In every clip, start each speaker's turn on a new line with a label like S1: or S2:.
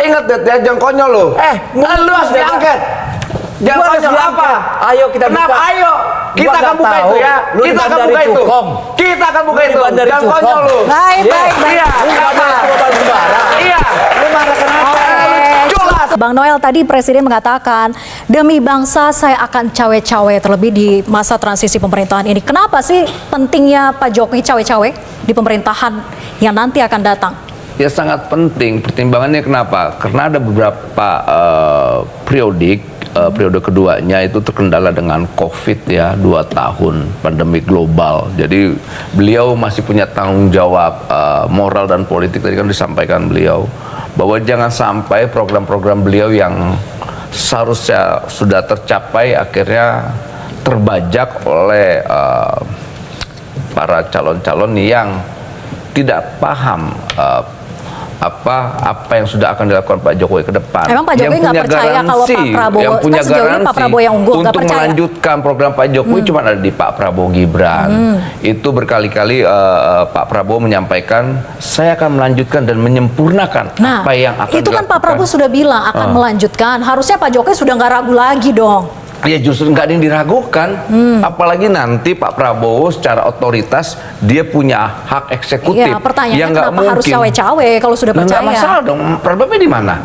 S1: ingat deh, ya, jangan konyol lo. Lu harus diangket. Jangan konyol apa?
S2: Ayo kita buka.
S1: Kenapa? Ayo. Kita akan buka itu ya. Kita akan buka itu. Kita akan buka itu. Jangan konyol lu.
S3: Baik.
S1: Iya. Iya.
S2: Lu marah kenapa?
S3: Bang Noel, tadi Presiden mengatakan demi bangsa saya akan cawe-cawe terlebih di masa transisi pemerintahan ini. Kenapa sih pentingnya Pak Jokowi cawe-cawe di pemerintahan yang nanti akan datang?
S1: Ya sangat penting. Pertimbangannya kenapa? Karena ada beberapa periode keduanya itu terkendala dengan COVID ya, 2 tahun pandemi global. Jadi beliau masih punya tanggung jawab moral dan politik, tadi kan disampaikan beliau bahwa jangan sampai program-program beliau yang seharusnya sudah tercapai akhirnya terbajak oleh para calon-calon yang tidak paham apa yang sudah akan dilakukan Pak Jokowi ke depan.
S3: Emang Pak Jokowi nggak percaya kalau Pak Prabowo,
S1: yang punya
S3: sejauh ini Pak Prabowo yang unggul, nggak
S1: untuk
S3: percaya?
S1: melanjutkan program Pak Jokowi cuma ada di Pak Prabowo Gibran. Itu berkali-kali Pak Prabowo menyampaikan saya akan melanjutkan dan menyempurnakan apa yang akan
S3: itu kan
S1: dilakukan.
S3: Pak Prabowo sudah bilang akan melanjutkan. Harusnya Pak Jokowi sudah nggak ragu lagi dong.
S1: Ya justru nggak ada yang diragukan, apalagi nanti Pak Prabowo secara otoritas dia punya hak eksekutif.
S3: Iya, pertanyaannya
S1: yang nggak
S3: kenapa
S1: mungkin
S3: harus cawe-cawe kalau sudah
S1: Nah,
S3: percaya?
S1: nggak masalah dong, problemnya di mana?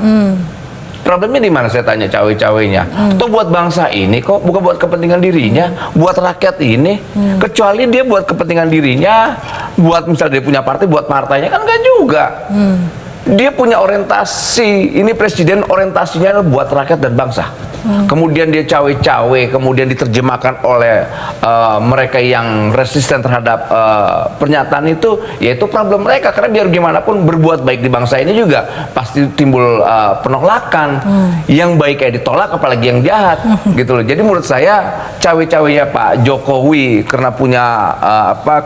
S1: Problemnya di mana saya tanya cawe-cawenya? Itu buat bangsa ini kok, bukan buat kepentingan dirinya, buat rakyat ini. Kecuali dia buat kepentingan dirinya, buat misalnya dia punya partai, buat partainya kan nggak juga. Dia punya orientasi, ini presiden orientasinya adalah buat rakyat dan bangsa. Kemudian dia cawe-cawe, kemudian diterjemahkan oleh mereka yang resisten terhadap pernyataan itu, yaitu problem mereka. Karena biar gimana pun berbuat baik di bangsa ini juga pasti timbul penolakan. Yang baik kayak ditolak, apalagi yang jahat, gitu loh. Jadi menurut saya cawe-cawenya Pak Jokowi karena punya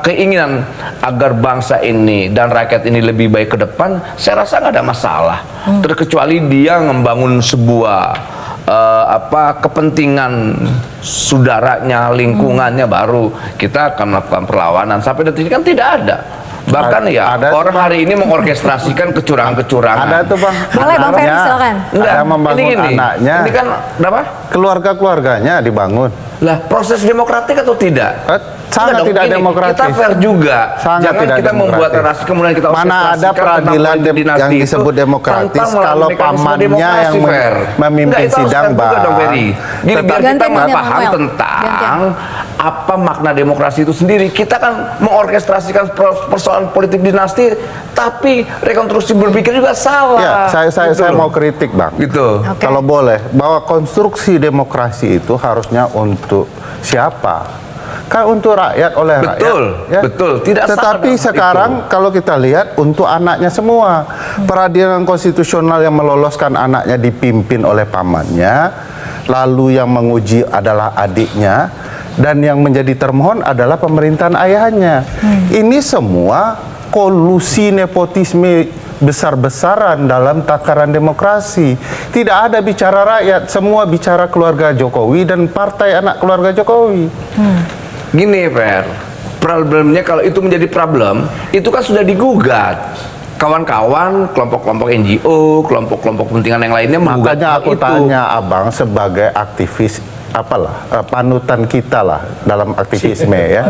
S1: keinginan agar bangsa ini dan rakyat ini lebih baik ke depan, saya rasa nggak ada masalah. Terkecuali dia membangun sebuah kepentingan saudaranya, lingkungannya, baru kita akan melakukan perlawanan. Sampai detik ini kan tidak ada. Bahkan ada orang hari ini mengorkestrasikan kecurangan-kecurangan.
S4: Ada tuh Bang.
S3: Boleh Bang Ferry silakan.
S4: Enggak, membangun anaknya.
S1: Ini kan apa?
S4: Keluarga-keluarganya dibangun.
S1: Lah, proses demokratik atau tidak?
S4: Sangat tidak demokratis.
S1: Kita fair juga.
S4: Sangat
S1: Jangan
S4: tidak
S1: kita membuat narasi kemudian kita
S4: mana ada peradilan yang disebut demokratis kalau pamannya yang memimpin sidang, Bang.
S1: Gini, biar kita paham tentang apa makna demokrasi itu sendiri. Kita kan mengorkestrasikan persoalan politik dinasti, tapi rekonstruksi berpikir juga salah.
S4: Ya, saya mau kritik, Bang.
S1: Gitu.
S4: Kalau boleh, bahwa konstruksi demokrasi itu harusnya untuk siapa? Kan untuk rakyat, oleh rakyat.
S1: Betul, ya? Betul. Tidak
S4: Tetapi sekarang itu, kalau kita lihat untuk anaknya semua, peradilan konstitusional yang meloloskan anaknya dipimpin oleh pamannya, lalu yang menguji adalah adiknya, dan yang menjadi termohon adalah pemerintahan ayahnya. Ini semua kolusi nepotisme besar-besaran dalam takaran demokrasi. Tidak ada bicara rakyat, semua bicara keluarga Jokowi dan partai anak keluarga Jokowi.
S1: Gini, Per, problemnya kalau itu menjadi problem, itu kan sudah digugat. Kawan-kawan, kelompok-kelompok NGO, kelompok-kelompok kepentingan yang lainnya menggugat.
S4: Makanya aku tanya Abang sebagai aktivis, panutan kita lah dalam aktivisme ya.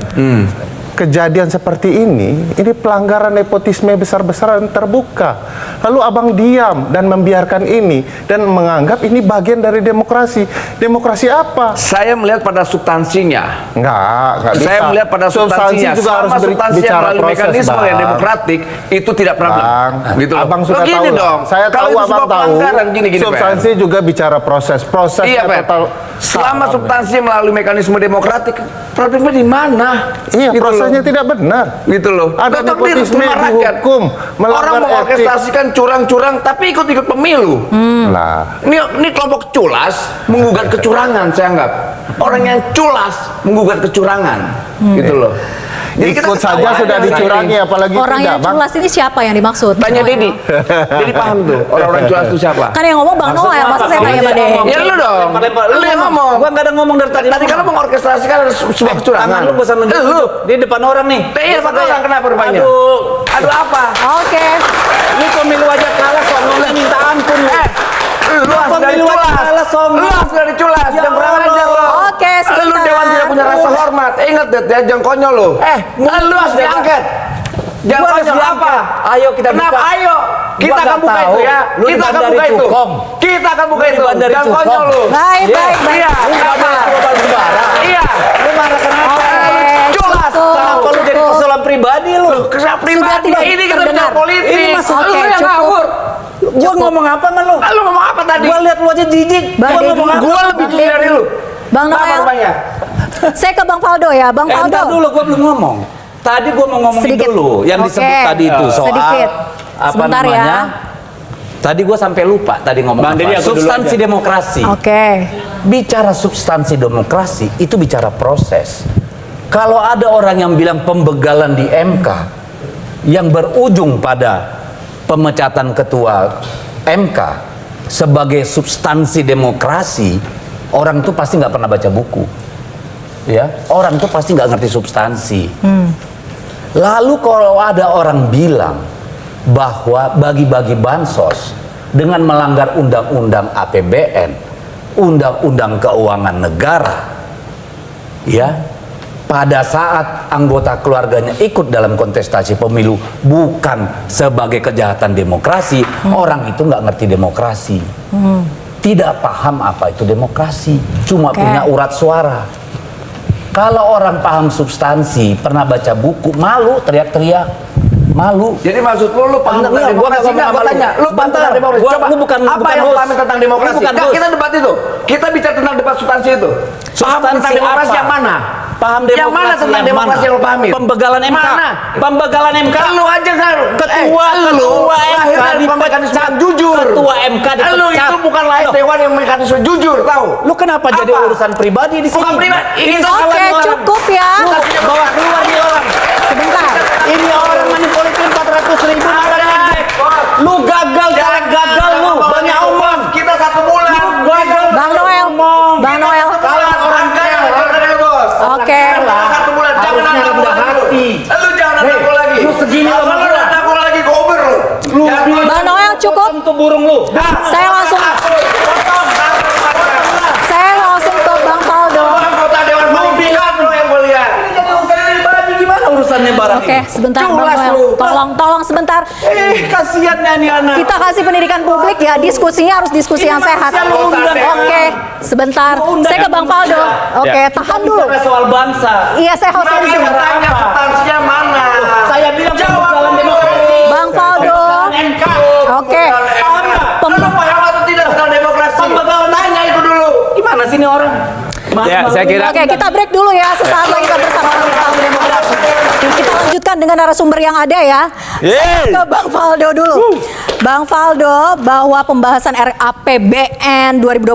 S4: Kejadian seperti ini pelanggaran nepotisme besar-besaran terbuka. Lalu Abang diam dan membiarkan ini dan menganggap ini bagian dari demokrasi. Demokrasi apa?
S1: Saya melihat pada substansinya.
S4: Enggak bisa.
S1: Saya melihat pada substansinya.
S4: Juga harus
S1: substansi yang melalui mekanisme yang demokratik itu tidak problem. Gitu.
S4: Abang sudah tahu.
S1: Gini dong.
S4: Saya
S1: kalau
S4: tahu Abang tahu.
S1: Gini,
S4: substansi Per. Juga bicara proses.
S1: Iya, total. Selama substansi melalui mekanisme demokratik, problemnya di mana?
S4: Iya,
S1: gitu
S4: prosesnya tidak benar.
S1: Gitu loh.
S4: Ada nepotisme dihukum,
S1: orang mengorkestrasikan curang-curang tapi ikut-ikut pemilu.
S4: Lah.
S1: Ini kelompok culas menggugat kecurangan, saya anggap. Orang yang culas menggugat kecurangan. Gitu loh. Jadi kita
S4: Ikut saja
S1: ketawa
S4: sudah
S1: aja.
S4: dicurangi, apalagi
S3: Orang
S4: tidak,
S3: yang
S4: Bang.
S3: culas ini siapa yang dimaksud?
S1: Tanya Dedi. Dedi paham tuh orang-orang culas itu siapa.
S3: Kan yang ngomong Bang Noel, masa saya tanya Pak Dede?
S1: Ya lu dong. Lu yang ngomong.
S2: Gua nggak ada ngomong dari tadi.
S1: Tadi kan lu mengorkestrasikan sebuah kecurangan.
S2: Tangan lu bosan nunjuk
S1: Lu.
S2: di depan orang nih.
S1: Iya, depan orang kenapa rupanya? Aduh apa?
S3: Oke.
S2: Ini pemilu aja kalah soalnya minta ampun lu.
S1: Lu harus dari
S2: Pemilu aja
S1: culas.
S2: kalah soalnya.
S1: Lu harus dari culas.
S2: Ya
S1: Jangan kurang
S2: Allah.
S1: ajar lu.
S3: Oke,
S1: Lu
S3: sebentar.
S1: dewan tidak punya rasa hormat. Ingat deh, ya jangan konyol lu. Lu harus diangkat. Jangan
S2: Gua harus
S1: konyol apa?
S2: diangkat. Ayo kita
S1: Kenapa?
S2: buka.
S1: Ayo. Kita
S2: Gua
S1: akan
S2: nggak
S1: buka
S2: tahu.
S1: itu ya.
S2: Lu
S1: Kita akan
S2: dari
S1: buka itu.
S2: Cukom.
S1: Kita akan buka
S2: Lu
S1: itu.
S2: dari
S1: Jangan
S2: Cukom.
S1: konyol lu.
S3: Baik, baik, baik.
S1: Iya. Kenapa? Iya.
S2: Lu marah kenapa?
S1: Jelas.
S2: Kenapa lu jadi persoalan pribadi lu?
S1: Kesal pribadi.
S3: tidak
S1: Ini kita
S3: terdengar.
S1: bicara politik.
S2: Ini masuk.
S1: Lu
S3: Oke,
S1: yang
S3: cukup.
S1: ngawur.
S2: Gua ngomong apa sama lu?
S1: Lu ngomong apa tadi?
S2: Gua lihat lu aja jijik.
S3: Bang
S2: Gua
S3: Dedi.
S2: ngomong apa?
S1: Gua lebih jujur dari lu.
S3: Bang
S1: Apa
S3: Noel.
S1: rupanya?
S3: Saya ke Bang Faldo ya, Bang
S2: Entar
S3: Faldo.
S2: dulu, gua belum ngomong. Tadi gua mau ngomongin
S3: Sedikit.
S2: dulu yang
S3: Oke.
S2: disebut tadi itu soal
S3: Sedikit.
S2: apa
S3: Sebentar ya.
S2: namanya? Tadi gua sampai lupa tadi ngomong
S5: Bang Dedi,
S2: apa.
S5: aku dulu
S2: Substansi
S5: aja.
S2: demokrasi.
S3: Oke.
S2: Bicara substansi demokrasi itu bicara proses. Kalau ada orang yang bilang pembegalan di MK yang berujung pada pemecatan ketua MK sebagai substansi demokrasi, orang itu pasti nggak pernah baca buku, ya. Orang itu pasti nggak ngerti substansi. Lalu kalau ada orang bilang bahwa bagi-bagi bansos dengan melanggar undang-undang APBN, undang-undang keuangan negara, ya, pada saat anggota keluarganya ikut dalam kontestasi pemilu bukan sebagai kejahatan demokrasi, orang itu nggak ngerti demokrasi, tidak paham apa itu demokrasi, cuma
S3: Oke.
S2: punya urat suara. Kalau orang paham substansi, pernah baca buku, malu teriak-teriak, malu.
S1: Jadi maksud lu paham
S2: Enggak,
S1: tentang
S2: gua nggak
S1: demokrasi?
S2: ngomong
S1: Enggak,
S2: sama
S1: gua
S2: lu.
S1: tanya. Lu paham
S2: Sebentar.
S1: tentang demokrasi?
S2: Gua-
S1: Coba,
S2: lu bukan
S1: apa yang lu
S2: host.
S1: paham tentang
S2: Lu
S1: demokrasi?
S2: bukan
S1: Enggak,
S2: host.
S1: kita debat itu. Kita bicara tentang debat substansi itu. Paham
S2: Substansi
S1: tentang demokrasi
S2: apa?
S1: yang mana?
S2: Paham
S1: Yang mana
S2: demokrasi
S1: tentang
S2: yang
S1: demokrasi
S2: mana?
S1: yang lu pahami?
S2: Pembegalan MK.
S1: Mana?
S2: Pembegalan MK.
S1: Lu aja kan
S2: Ketua
S1: lu
S2: MK
S1: lahir dari mekanisme
S2: dipecat.
S1: jujur.
S2: Ketua MK dipecat.
S1: Lu itu bukan lahir
S2: Loh.
S1: dewan yang mekanisme jujur, tahu?
S2: Lu kenapa jadi
S1: Apa?
S2: urusan pribadi di sini?
S1: Bukan pribadi. Ini
S2: Ini
S1: salah
S3: Oke,
S1: nih orang.
S3: cukup ya.
S2: Lu bawa keluar nih orang.
S3: Sebentar.
S2: Ini orang manipulatif 400.000. Lu gagal, caleg gagal lu. Banyak omong.
S1: Kita 1 bulan.
S2: Gagal.
S3: Bang Noel. Bang Noel.
S1: Kalah orang kaya, orang kaya bos.
S3: Oke.
S1: Kalah 1 bulan, jangan
S2: Harusnya
S1: ada
S2: rendah hati.
S1: Lu jangan ada aku lagi.
S2: lu segini
S1: Apa
S2: sama
S1: lu
S2: gua.
S1: ada aku lagi gober lu.
S3: Bang Noel cukup.
S2: Potong tuh burung lu.
S3: Saya langsung ke Bang Faldo.
S1: Anggota dewan pimpinan lu yang gue lihat.
S2: Ini jadi urusan pribadi gimana urusannya barang
S3: Oke,
S2: ini?
S3: sebentar Bang
S1: Culas
S3: Noel.
S1: lu.
S3: Tolong sebentar.
S2: Kasihannya nih anak.
S3: Kita kasih pendidikan publik ya, diskusinya harus diskusi
S2: Ini
S3: yang sehat.
S2: manusia lu undang.
S3: Oke, sebentar. Saya ke Bang Faldo. Oke, tahan dulu.
S2: Bicara soal bangsa.
S3: Iya, saya hostnya di
S1: Makanya
S3: sini.
S1: tanya substansinya mana?
S2: Saya bilang
S1: Jawab
S2: dalam demokrasi.
S3: Bang Faldo.
S2: MK.
S3: Oke.
S1: Paham nggak? Lu paham atau tidak tentang demokrasi? Tanya itu dulu.
S2: Gimana sih ini orang?
S5: Ya, saya kira-
S3: Oke, kita break dulu ya. Sesaat lagi kita bersama orang tahu demokrasi. Kita lanjutkan dengan narasumber yang ada ya. Saya ke Bang Faldo dulu. Bang Faldo, bahwa pembahasan RAPBN 2025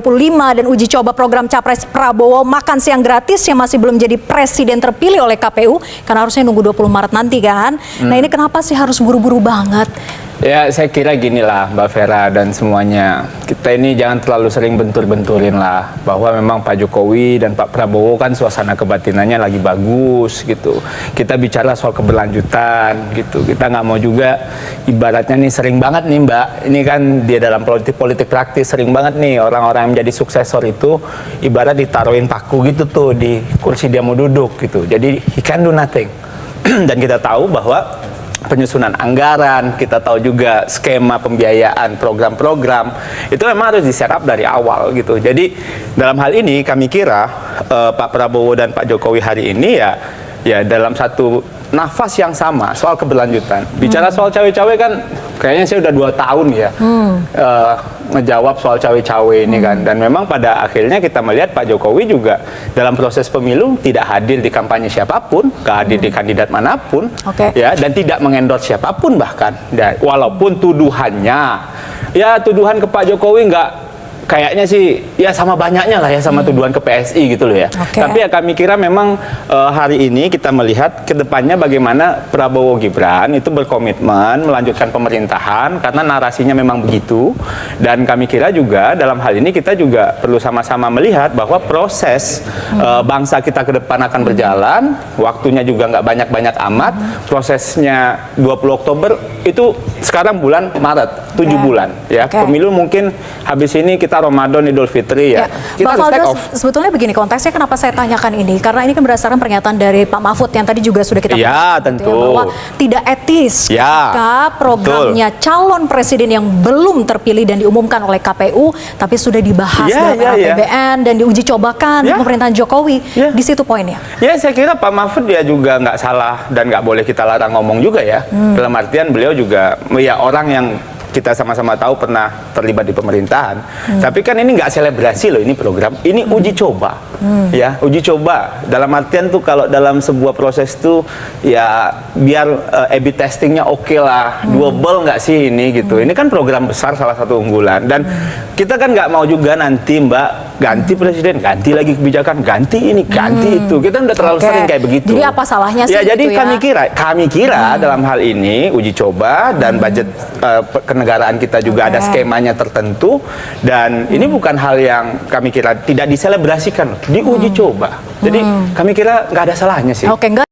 S3: dan uji coba program Capres Prabowo makan siang gratis yang masih belum jadi presiden terpilih oleh KPU, karena harusnya nunggu 20 Maret nanti kan. Nah ini kenapa sih harus buru-buru banget?
S5: Ya, saya kira ginilah Mbak Vera dan semuanya. Kita ini jangan terlalu sering bentur-benturin lah. Bahwa memang Pak Jokowi dan Pak Prabowo kan suasana kebatinannya lagi bagus gitu. Kita bicara soal keberlanjutan gitu. Kita nggak mau juga ibaratnya nih sering banget nih Mbak. Ini kan dia dalam politik praktis sering banget nih orang-orang yang menjadi suksesor itu ibarat ditaruhin paku gitu tuh di kursi dia mau duduk gitu. Jadi he can do nothing. Dan kita tahu bahwa penyusunan anggaran, kita tahu juga skema pembiayaan program-program itu memang harus diserap dari awal gitu. Jadi dalam hal ini kami kira Pak Prabowo dan Pak Jokowi hari ini ya dalam satu nafas yang sama soal keberlanjutan. Bicara soal cawe-cawe kan kayaknya saya udah 2 tahun ya ngejawab soal cawe-cawe ini kan, dan memang pada akhirnya kita melihat Pak Jokowi juga dalam proses pemilu tidak hadir di kampanye siapapun, gak hadir di kandidat manapun,
S3: Oke.
S5: ya, dan tidak mengendorse siapapun bahkan. Dan walaupun tuduhannya, ya tuduhan ke Pak Jokowi nggak kayaknya sih ya sama banyaknya lah ya sama tuduhan ke PSI gitu loh ya.
S3: Oke.
S5: Tapi ya kami kira memang hari ini kita melihat ke depannya bagaimana Prabowo Gibran itu berkomitmen melanjutkan pemerintahan karena narasinya memang begitu. Dan kami kira juga dalam hal ini kita juga perlu sama-sama melihat bahwa proses bangsa kita ke depan akan berjalan, waktunya juga nggak banyak-banyak amat. Prosesnya 20 Oktober itu sekarang bulan Maret, 7 bulan ya.
S3: Oke.
S5: Pemilu mungkin habis ini kita Ramadan, Idul Fitri ya. Kita
S3: Bang
S5: harus take
S3: Faldo,
S5: off.
S3: sebetulnya begini konteksnya kenapa saya tanyakan ini, karena ini kan berdasarkan pernyataan dari Pak Mahfud yang tadi juga sudah kita
S5: Ya,
S3: bahas, gitu
S5: tentu.
S3: bahwa tidak etis
S5: Ya,
S3: jika programnya calon presiden yang belum terpilih dan diumumkan oleh KPU tapi sudah dibahas
S5: Ya,
S3: dalam
S5: ya, ya.
S3: RAPBN dan diuji cobakan di
S5: Ya.
S3: pemerintahan Jokowi.
S5: Ya.
S3: Di situ poinnya.
S5: Ya, saya kira Pak Mahfud dia juga nggak salah dan nggak boleh kita larang ngomong juga ya. Dalam artian beliau juga ya orang yang kita sama-sama tahu pernah terlibat di pemerintahan. Tapi kan ini nggak selebrasi loh ini program. Ini uji coba. Ya, uji coba. Dalam artian tuh kalau dalam sebuah proses tuh ya biar A/B testingnya oke lah. Doable nggak sih ini gitu. Ini kan program besar salah satu unggulan. Dan kita kan nggak mau juga nanti Mbak ganti presiden, ganti lagi kebijakan, ganti ini, ganti itu. Kita udah terlalu
S3: Oke.
S5: sering kayak begitu.
S3: Jadi apa salahnya sih
S5: Ya, jadi
S3: gitu ya?
S5: kami kira dalam hal ini uji coba dan budget kenegaraan kita juga ada
S3: Oke.
S5: skemanya tertentu dan ini bukan hal yang kami kira tidak diselebrasikan, diuji coba. Jadi kami kira nggak ada salahnya sih.
S3: Oke, nggak